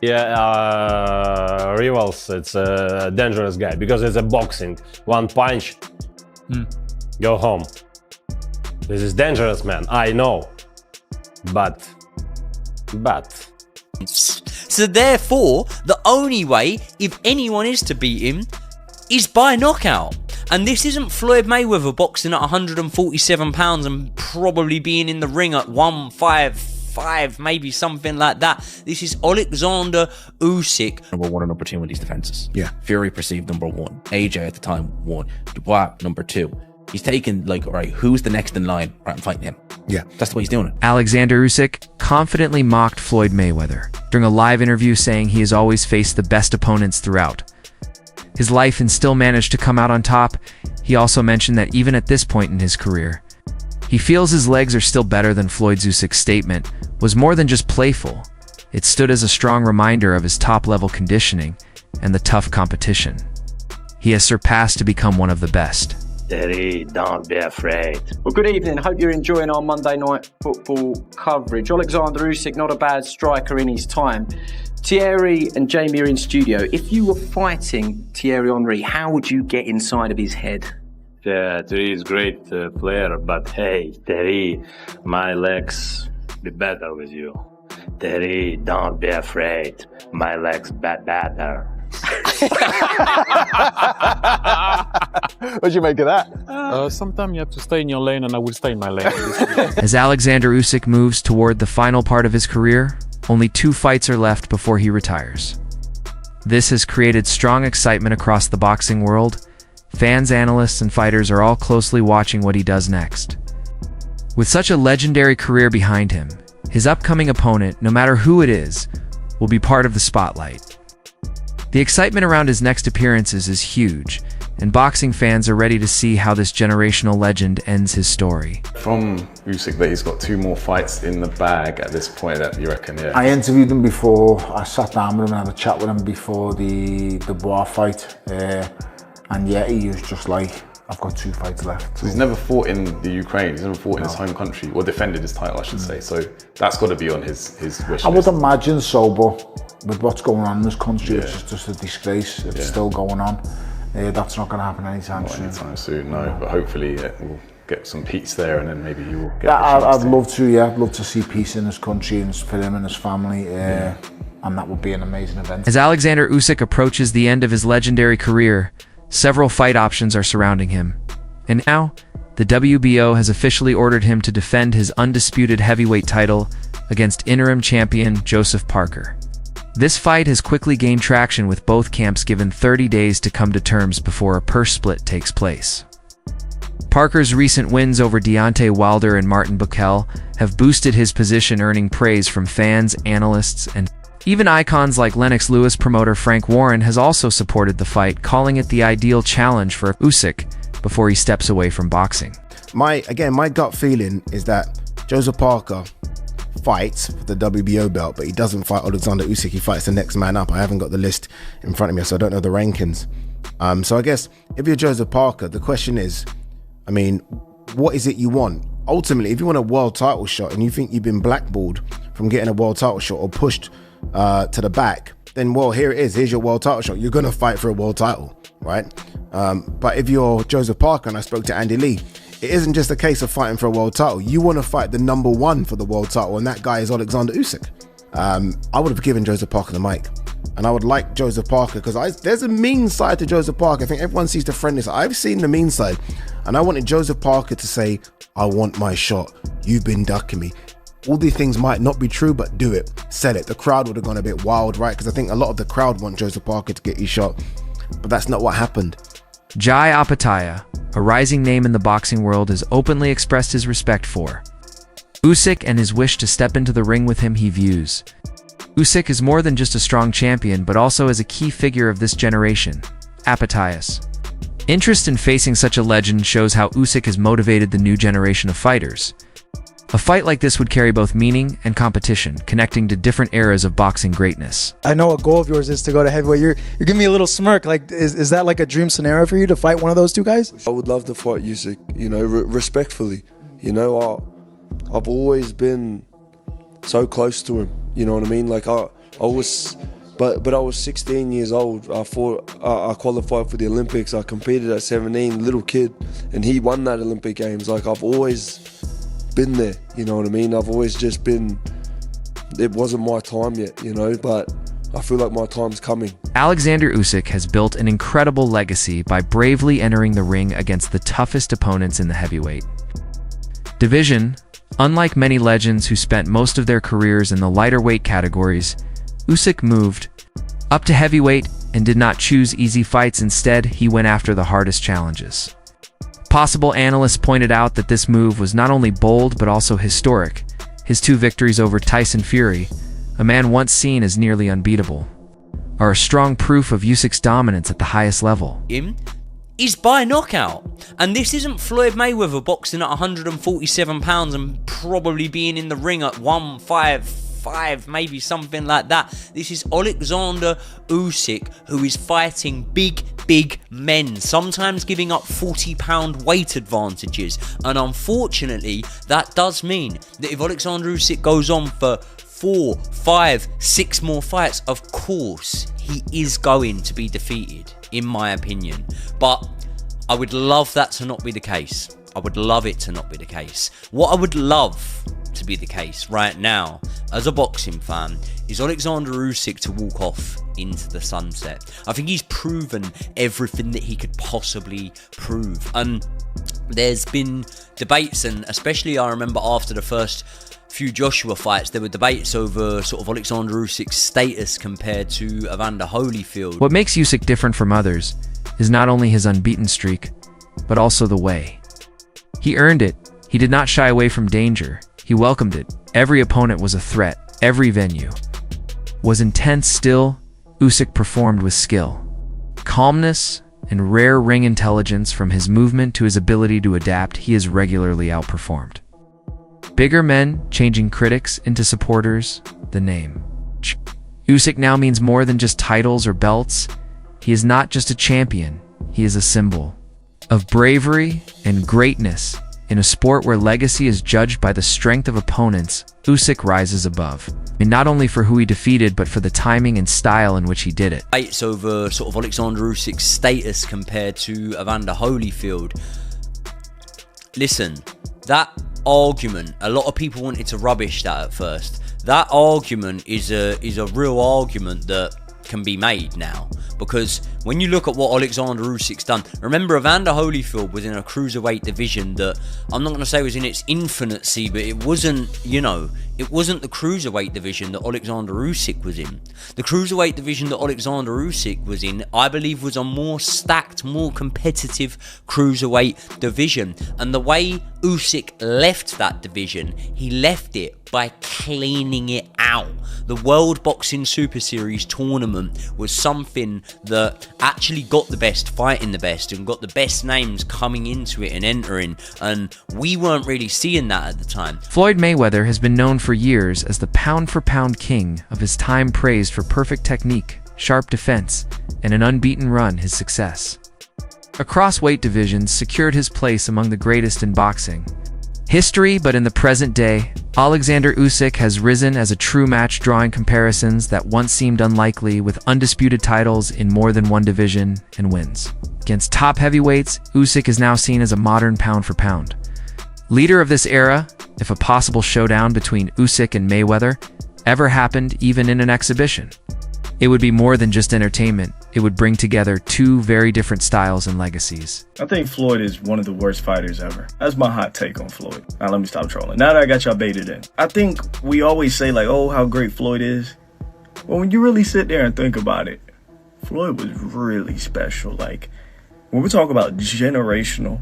Yeah, rivals, it's a dangerous guy because it's a boxing. One punch, go home. This is dangerous, man. I know, but. So therefore, the only way, if anyone is to beat him, is by knockout. And this isn't Floyd Mayweather boxing at 147 pounds and probably being in the ring at 155, maybe something like that. This is Oleksandr Usyk. Number 1 and number 2 in these defenses. Yeah. Fury perceived number 1. AJ at the time 1. Dubois number 2. He's taken, like, all right, who's the next in line? Right, I'm fighting him. Yeah. That's the way he's doing it. Oleksandr Usyk confidently mocked Floyd Mayweather during a live interview, saying he has always faced the best opponents throughout his life and still managed to come out on top. He also mentioned that even at this point in his career, he feels his legs are still better than Floyd. Usyk's statement was more than just playful. It stood as a strong reminder of his top-level conditioning and the tough competition he has surpassed to become one of the best. Daddy, don't be afraid. Well, good evening. Hope you're enjoying our Monday night football coverage. Oleksandr Usyk, not a bad striker in his time. Thierry and Jamie are in studio. If you were fighting Thierry Henry, how would you get inside of his head? Yeah, Terry is a great player, but hey, Terry, my legs be better with you. Terry, don't be afraid. My legs better. What'd you make of that? Sometimes you have to stay in your lane, and I will stay in my lane. As Oleksandr Usyk moves toward the final part of his career, only 2 fights are left before he retires. This has created strong excitement across the boxing world. Fans, analysts, and fighters are all closely watching what he does next. With such a legendary career behind him, his upcoming opponent, no matter who it is, will be part of the spotlight. The excitement around his next appearances is huge, and boxing fans are ready to see how this generational legend ends his story. From Usyk, that he's got 2 more fights in the bag at this point, that you reckon, yeah? I interviewed him before. I sat down with him and had a chat with him before the Dubois fight. And yeah, he was just like, I've got 2 fights left. So he's never fought in the Ukraine, he's never fought in his home country, or defended his title, I should say. So that's got to be on his wish list. I would imagine so, but with what's going on in this country, it's just a disgrace. It's still going on. That's not going to happen anytime soon. Anytime soon, no. But hopefully we'll get some peace there, and then maybe he will get I'd love to, yeah. I'd love to see peace in his country and for him and his family. And that would be an amazing event. As Oleksandr Usyk approaches the end of his legendary career, several fight options are surrounding him. And now, the WBO has officially ordered him to defend his undisputed heavyweight title against interim champion Joseph Parker. This fight has quickly gained traction, with both camps given 30 days to come to terms before a purse split takes place. Parker's recent wins over Deontay Wilder and Martin Buchel have boosted his position, earning praise from fans, analysts, and even icons like Lennox Lewis. Promoter Frank Warren has also supported the fight, calling it the ideal challenge for Usyk before he steps away from boxing. My gut feeling is that Joseph Parker fights for the WBO belt, but he doesn't fight Oleksandr Usyk. He fights the next man up. I haven't got the list in front of me, so I don't know the rankings. So I guess if you're Joseph Parker, the question is, I mean, what is it you want? Ultimately, if you want a world title shot and you think you've been blackballed from getting a world title shot or pushed to the back, then, well, here it is. Here's your world title shot. You're going to fight for a world title, right? But if you're Joseph Parker, and I spoke to Andy Lee, it isn't just a case of fighting for a world title. You want to fight the number 1 for the world title, and that guy is Oleksandr Usyk. I would have given Joseph Parker the mic, and I would like Joseph Parker, because there's a mean side to Joseph Parker. I think everyone sees the friendly side. I've seen the mean side, and I wanted Joseph Parker to say, I want my shot. You've been ducking me. All these things might not be true, but do it. Sell it. The crowd would have gone a bit wild, right? Because I think a lot of the crowd want Joseph Parker to get his shot, but that's not what happened. Jai Apataya, a rising name in the boxing world, has openly expressed his respect for Usyk and his wish to step into the ring with him. He views Usyk as more than just a strong champion, but also as a key figure of this generation. Apataya's interest in facing such a legend shows how Usyk has motivated the new generation of fighters. A fight like this would carry both meaning and competition, connecting to different eras of boxing greatness. I know a goal of yours is to go to heavyweight. You're giving me a little smirk. Like, is that like a dream scenario for you to fight one of those 2 guys? I would love to fight Usyk, you know, respectfully. You know, I've always been so close to him. You know what I mean? Like But I was 16 years old. I qualified for the Olympics. I competed at 17, little kid, and he won that Olympic Games. Like, I've always been there, you know what I mean? I've always just been, it wasn't my time yet, you know, but I feel like my time's coming. Oleksandr Usyk has built an incredible legacy by bravely entering the ring against the toughest opponents in the heavyweight division. Unlike many legends who spent most of their careers in the lighter weight categories, Usyk moved up to heavyweight and did not choose easy fights. Instead, he went after the hardest challenges. Possible analysts pointed out that this move was not only bold but also historic. His 2 victories over Tyson Fury, a man once seen as nearly unbeatable, are a strong proof of Usyk's dominance at the highest level. Is by knockout. And this isn't Floyd Mayweather boxing at 147 pounds and probably being in the ring at 155, maybe something like that. This is Oleksandr Usyk, who is fighting big men, sometimes giving up 40-pound weight advantages. And unfortunately, that does mean that if Oleksandr Usyk goes on for 4, 5, 6 more fights, of course, he is going to be defeated, in my opinion. But I would love that to not be the case. I would love it to not be the case. What I would love to be the case right now, as a boxing fan, is Oleksandr Usyk to walk off into the sunset. I think he's proven everything that he could possibly prove. And there's been debates, and especially I remember after the first few Joshua fights, there were debates over sort of Oleksandr Usyk's status compared to Evander Holyfield. What makes Usyk different from others is not only his unbeaten streak, but also the way he earned it. He did not shy away from danger. He welcomed it. Every opponent was a threat. Every venue was intense. Still, Usyk performed with skill, calmness, and rare ring intelligence. From his movement to his ability to adapt, he is regularly outperformed bigger men, changing critics into supporters. The name Usyk now means more than just titles or belts. He is not just a champion, he is a symbol of bravery and greatness. In a sport where legacy is judged by the strength of opponents, Usyk rises above. And not only for who he defeated, but for the timing and style in which he did it. It's over sort of Oleksandr Usyk's status compared to Evander Holyfield. Listen, that argument, a lot of people wanted to rubbish that at first. That argument is a real argument that can be made now, because when you look at what Oleksandr Usyk's done, remember Evander Holyfield was in a cruiserweight division that I'm not going to say was in its infancy, but it wasn't, you know, it wasn't the cruiserweight division that Oleksandr Usyk was in. The cruiserweight division that Oleksandr Usyk was in, I believe, was a more stacked, more competitive cruiserweight division. And the way Usyk left that division, he left it by cleaning it out. The World Boxing Super Series tournament was something that actually got the best fighting the best and got the best names coming into it and entering, and we weren't really seeing that at the time. Floyd Mayweather has been known for years as the pound-for-pound king of his time, praised for perfect technique, sharp defense, and an unbeaten run. His success across weight divisions secured his place among the greatest in boxing history, but in the present day, Oleksandr Usyk has risen as a true match, drawing comparisons that once seemed unlikely, with undisputed titles in more than one division and wins against top heavyweights. Usyk is now seen as a modern pound-for-pound leader of this era. If a possible showdown between Usyk and Mayweather ever happened, even in an exhibition, it would be more than just entertainment. It would bring together two very different styles and legacies. I think Floyd is one of the worst fighters ever. That's my hot take on Floyd. Now let me stop trolling. Now that I got y'all baited in. I think we always say like, oh, how great Floyd is. Well, when you really sit there and think about it, Floyd was really special. Like, when we talk about generational,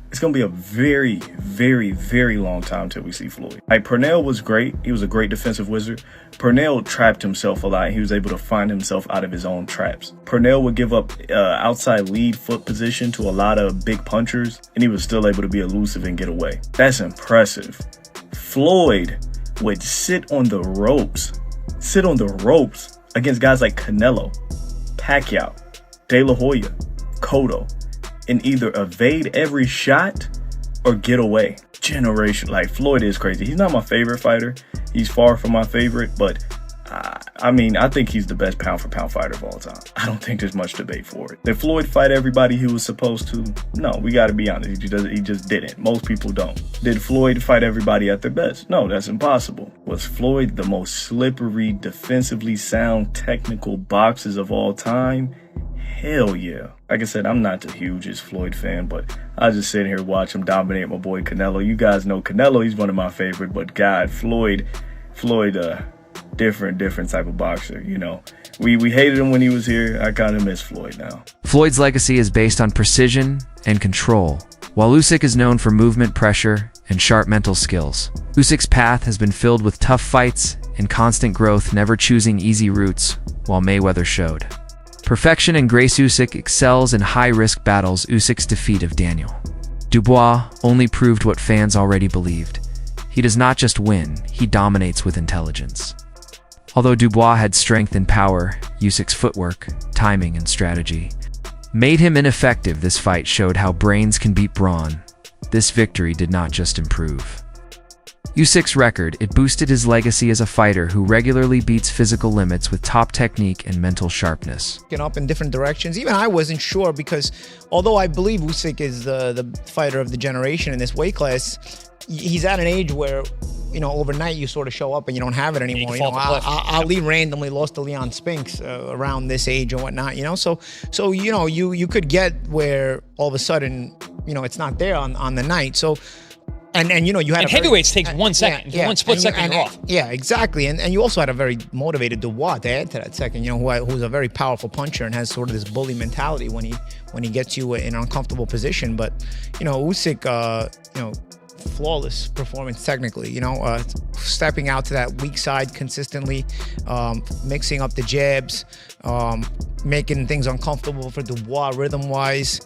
it's going to be a very, very, very long time till we see Floyd. Like, Pernell was great. He was a great defensive wizard. Pernell trapped himself a lot. He was able to find himself out of his own traps. Pernell would give up outside lead foot position to a lot of big punchers, and he was still able to be elusive and get away. That's impressive. Floyd would sit on the ropes against guys like Canelo, Pacquiao, De La Hoya, Cotto, and either evade every shot or get away. Generation, like, Floyd is crazy. He's not my favorite fighter. He's far from my favorite, but I mean, I think he's the best pound-for-pound fighter of all time. I don't think there's much debate for it. Did Floyd fight everybody he was supposed to? No, we got to be honest. He just didn't. Most people don't. Did Floyd fight everybody at their best? No, that's impossible. Was Floyd the most slippery, defensively sound, technical boxers of all time? Hell yeah. Like I said, I'm not the hugest Floyd fan, but I just sit here watch him dominate my boy Canelo. You guys know Canelo, he's one of my favorite, but God, Floyd, different type of boxer, you know. We hated him when he was here. I kind of miss Floyd now. Floyd's legacy is based on precision and control, while Usyk is known for movement, pressure, and sharp mental skills. Usyk's path has been filled with tough fights and constant growth, never choosing easy routes, while Mayweather showed perfection and grace. Usyk excels in high-risk battles. Usyk's defeat of Daniel Dubois only proved what fans already believed. He does not just win, he dominates with intelligence. Although Dubois had strength and power, Usyk's footwork, timing, and strategy made him ineffective. This fight showed how brains can beat brawn. This victory did not just improve Usyk's record, it boosted his legacy as a fighter who regularly beats physical limits with top technique and mental sharpness. Up in different directions. Even I wasn't sure, because although I believe Usyk is the fighter of the generation in this weight class, he's at an age where, you know, overnight you sort of show up and you don't have it anymore. You know, Ali randomly lost to Leon Spinks around this age or whatnot. You know, so you know, you could get where all of a sudden, you know, it's not there on the night. So. And you know, you had heavyweights takes 1 second. One split second, you're off. Yeah, exactly. And you also had a very motivated Dubois to add to that second. You know, who's a very powerful puncher and has sort of this bully mentality when he gets you in an uncomfortable position. But you know, Usyk, you know, flawless performance technically. You know, stepping out to that weak side consistently, mixing up the jabs, making things uncomfortable for Dubois rhythm-wise.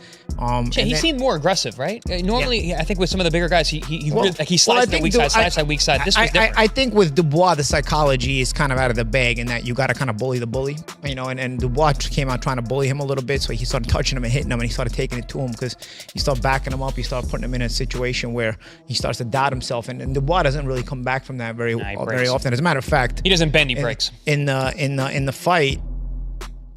He seemed more aggressive, right? Normally, I think with some of the bigger guys, he sliced that weak side, slides that weak side. This was different. I think with Dubois, the psychology is kind of out of the bag in that you got to kind of bully the bully, you know, and Dubois came out trying to bully him a little bit, so he started touching him and hitting him, and he started taking it to him because he started backing him up, he started putting him in a situation where he starts to doubt himself, and Dubois doesn't really come back from that very often. As a matter of fact, he doesn't bend, he breaks. In the fight,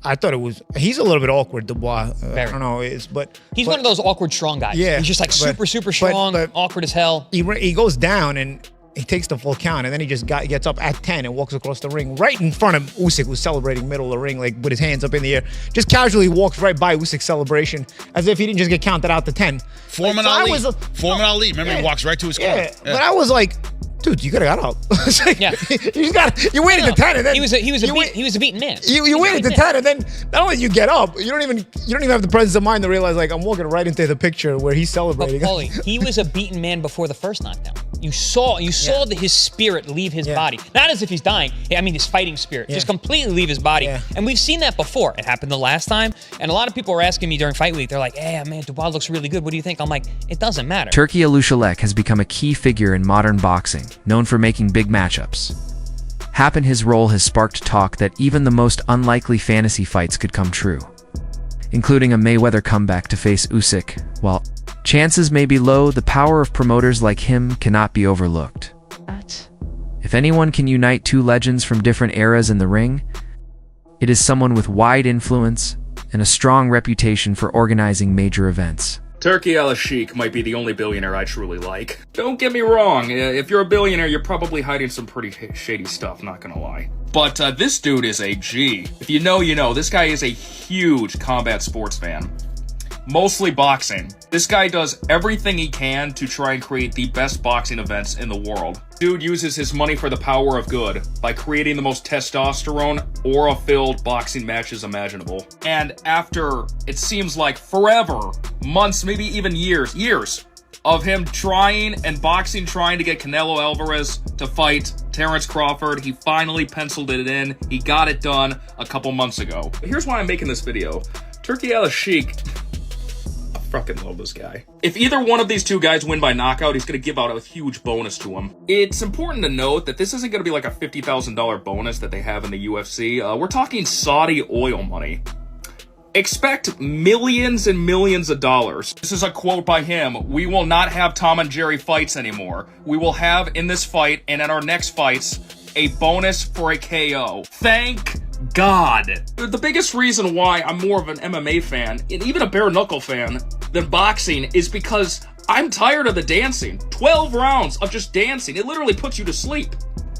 I thought he's a little bit awkward, Dubois. I don't know, but he's one of those awkward strong guys. Yeah, he's just like super strong, awkward as hell. He goes down and he takes the full count, and then he just gets up at 10 and walks across the ring right in front of Usyk, who's celebrating middle of the ring, like with his hands up in the air. Just casually walks right by Usyk's celebration as if he didn't just get counted out to 10. Foreman Ali. Remember, he walks right to his car. Yeah, but I was like, dude, you gotta got out. You waited to 10, and then he was a beaten man. You waited to 10, and then not only you get up, you don't even have the presence of mind to realize, like, I'm walking right into the picture where he's celebrating. But Paulie, he was a beaten man before the first knockdown. You saw his spirit leave his body. Not as if he's dying. I mean, his fighting spirit just completely leave his body. And we've seen that before. It happened the last time. And a lot of people were asking me during fight week. They're like, "Hey, man, Dubois looks really good. What do you think?" I'm like, it doesn't matter. Turki Usyk has become a key figure in modern boxing, known for making big matchups. His role has sparked talk that even the most unlikely fantasy fights could come true, including a Mayweather comeback to face Usyk. While chances may be low, the power of promoters like him cannot be overlooked. If anyone can unite two legends from different eras in the ring, it is someone with wide influence and a strong reputation for organizing major events. Turki Usyk might be the only billionaire I truly like. Don't get me wrong, if you're a billionaire, you're probably hiding some pretty shady stuff, not gonna lie. But this dude is a G. If you know, you know. This guy is a huge combat sports fan. Mostly boxing. This guy does everything he can to try and create the best boxing events in the world. Dude uses his money for the power of good by creating the most testosterone, aura-filled boxing matches imaginable. And after, it seems like forever, months, maybe even years of him trying to get Canelo Alvarez to fight Terrence Crawford, he finally penciled it in. He got it done a couple months ago. Here's why I'm making this video. Turki Usyk, I fucking love this guy. If either one of these two guys win by knockout, he's going to give out a huge bonus to him. It's important to note that this isn't going to be like a $50,000 bonus that they have in the UFC. We're talking Saudi oil money. Expect millions and millions of dollars. This is a quote by him. "We will not have Tom and Jerry fights anymore. We will have in this fight and in our next fights a bonus for a KO. Thank God. The biggest reason why I'm more of an MMA fan, and even a bare knuckle fan, than boxing is because I'm tired of the dancing. 12 rounds of just dancing. It literally puts you to sleep.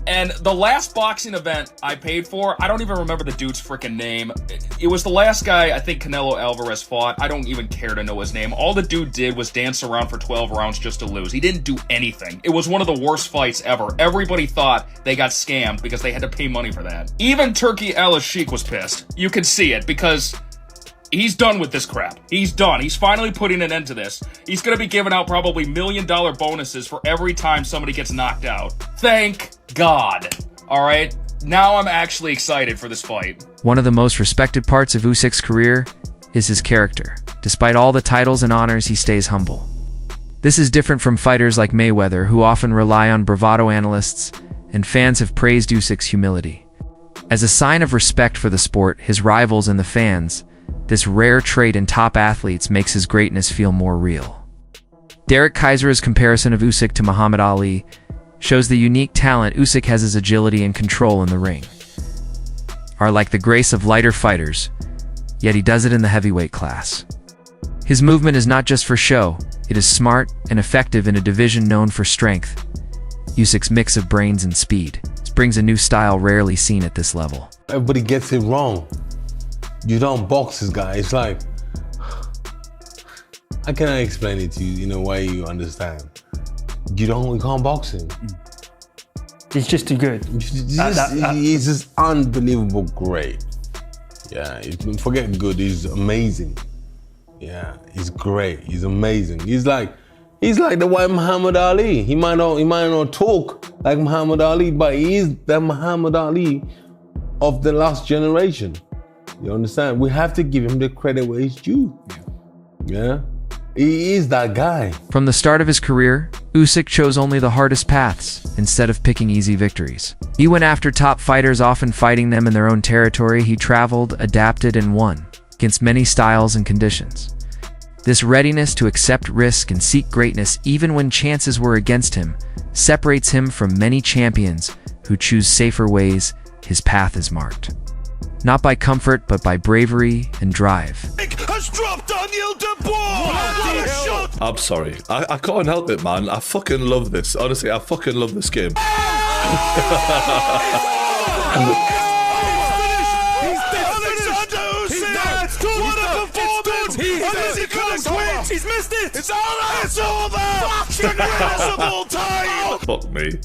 And the last boxing event I paid for, I don't even remember the dude's freaking name. It was the last guy I think Canelo Alvarez fought. I don't even care to know his name. All the dude did was dance around for 12 rounds just to lose. He didn't do anything. It was one of the worst fights ever. Everybody thought they got scammed because they had to pay money for that. Even Turki Al-Sheikh was pissed. You can see it because he's done with this crap. He's done. He's finally putting an end to this. He's going to be giving out probably $1 million bonuses for every time somebody gets knocked out. Thank God. All right? Now I'm actually excited for this fight. One of the most respected parts of Usyk's career is his character. Despite all the titles and honors, he stays humble. This is different from fighters like Mayweather, who often rely on bravado analysts, and fans have praised Usyk's humility. As a sign of respect for the sport, his rivals, and the fans, this rare trait in top athletes makes his greatness feel more real. Derek Kaiser's comparison of Usyk to Muhammad Ali shows the unique talent Usyk has. His agility and control in the ring are like the grace of lighter fighters, yet he does it in the heavyweight class. His movement is not just for show, it is smart and effective in a division known for strength. Usyk's mix of brains and speed brings a new style rarely seen at this level. Everybody gets it wrong. You don't box this guy. It's like, how can I explain it to you in a way you understand? You can't box him. He's just too good. He's just unbelievable great. Yeah, forget good, he's amazing. Yeah, he's great, he's amazing. He's like the white Muhammad Ali. He might not talk like Muhammad Ali, but he is the Muhammad Ali of the last generation. You understand? We have to give him the credit where it's due. Yeah? He is that guy. From the start of his career, Usyk chose only the hardest paths instead of picking easy victories. He went after top fighters, often fighting them in their own territory. He traveled, adapted, and won against many styles and conditions. This readiness to accept risk and seek greatness even when chances were against him separates him from many champions who choose safer ways. His path is marked not by comfort, but by bravery and drive. Has dropped Daniel Dubois! What a shot! I'm sorry. I can't help it, man. I fucking love this. Honestly, I fucking love this game. He's missed it! It's over! It's over! Fucking impossible time! Fuck me.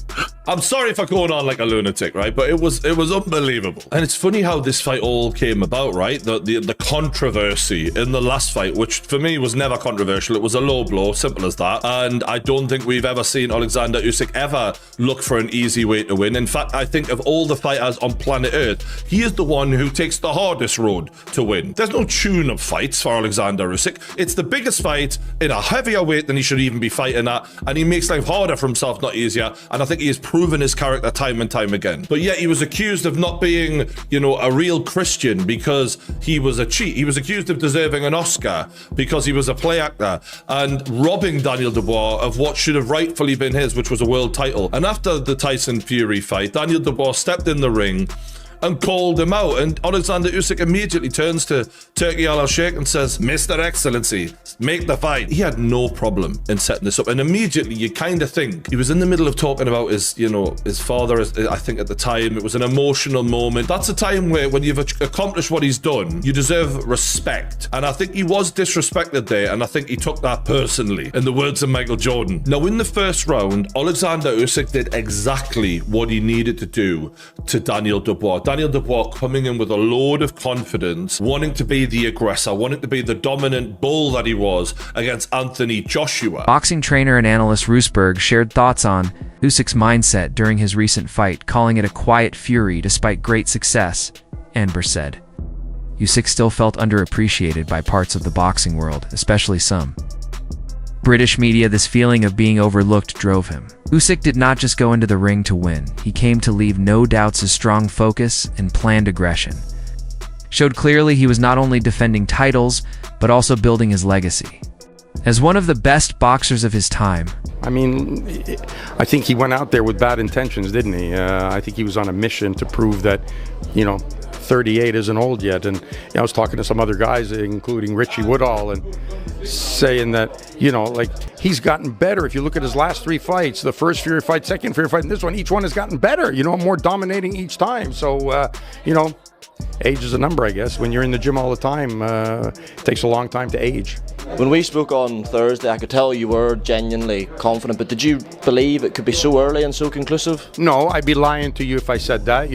I'm sorry for going on like a lunatic, right? But it was unbelievable. And it's funny how this fight all came about, right? The controversy in the last fight, which for me was never controversial. It was a low blow, simple as that. And I don't think we've ever seen Oleksandr Usyk ever look for an easy way to win. In fact, I think of all the fighters on planet Earth, he is the one who takes the hardest road to win. There's no tune-up fights for Oleksandr Usyk. It's the biggest fight in a heavier weight than he should even be fighting at, and he makes life harder for himself, not easier. And I think he has proven his character time and time again. But yet he was accused of not being, a real Christian because he was a cheat. He was accused of deserving an Oscar because he was a play actor and robbing Daniel Dubois of what should have rightfully been his, which was a world title. And after the Tyson Fury fight, Daniel Dubois stepped in the ring and called him out, and Oleksandr Usyk immediately turns to Turki Al-Sheikh and says, Mr. Excellency, make the fight. He had no problem in setting this up, and immediately you kind of think he was in the middle of talking about his father. I think at the time it was an emotional moment. That's a time where when you've accomplished what he's done, you deserve respect, and I think he was disrespected there, and I think he took that personally, in the words of Michael Jordan. Now in the first round, Oleksandr Usyk did exactly what he needed to do to Daniel Dubois. Daniel Dubois coming in with a load of confidence, wanting to be the aggressor, wanting to be the dominant bull that he was against Anthony Joshua. Boxing trainer and analyst Roosberg shared thoughts on Usyk's mindset during his recent fight, calling it a quiet fury despite great success. Amber said, Usyk still felt underappreciated by parts of the boxing world, especially some British media. This feeling of being overlooked drove him. Usyk did not just go into the ring to win. He came to leave no doubts. His strong focus and planned aggression showed clearly he was not only defending titles, but also building his legacy. As one of the best boxers of his time, I mean, I think he went out there with bad intentions, didn't he? I think he was on a mission to prove that, 38 isn't old yet. And I was talking to some other guys, including Richie Woodall, and saying that, he's gotten better. If you look at his last 3 fights, the first Fury fight, second Fury fight, and this one, each one has gotten better, more dominating each time. So, age is a number, I guess. When you're in the gym all the time, it takes a long time to age. When we spoke on Thursday, I could tell you were genuinely confident, but did you believe it could be so early and so conclusive? No, I'd be lying to you if I said that.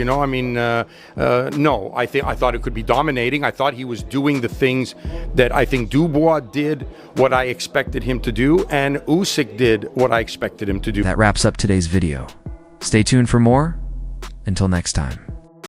No. I thought it could be dominating. I thought he was doing the things that I think Dubois did, what I expected him to do, and Usyk did what I expected him to do. That wraps up today's video. Stay tuned for more. Until next time.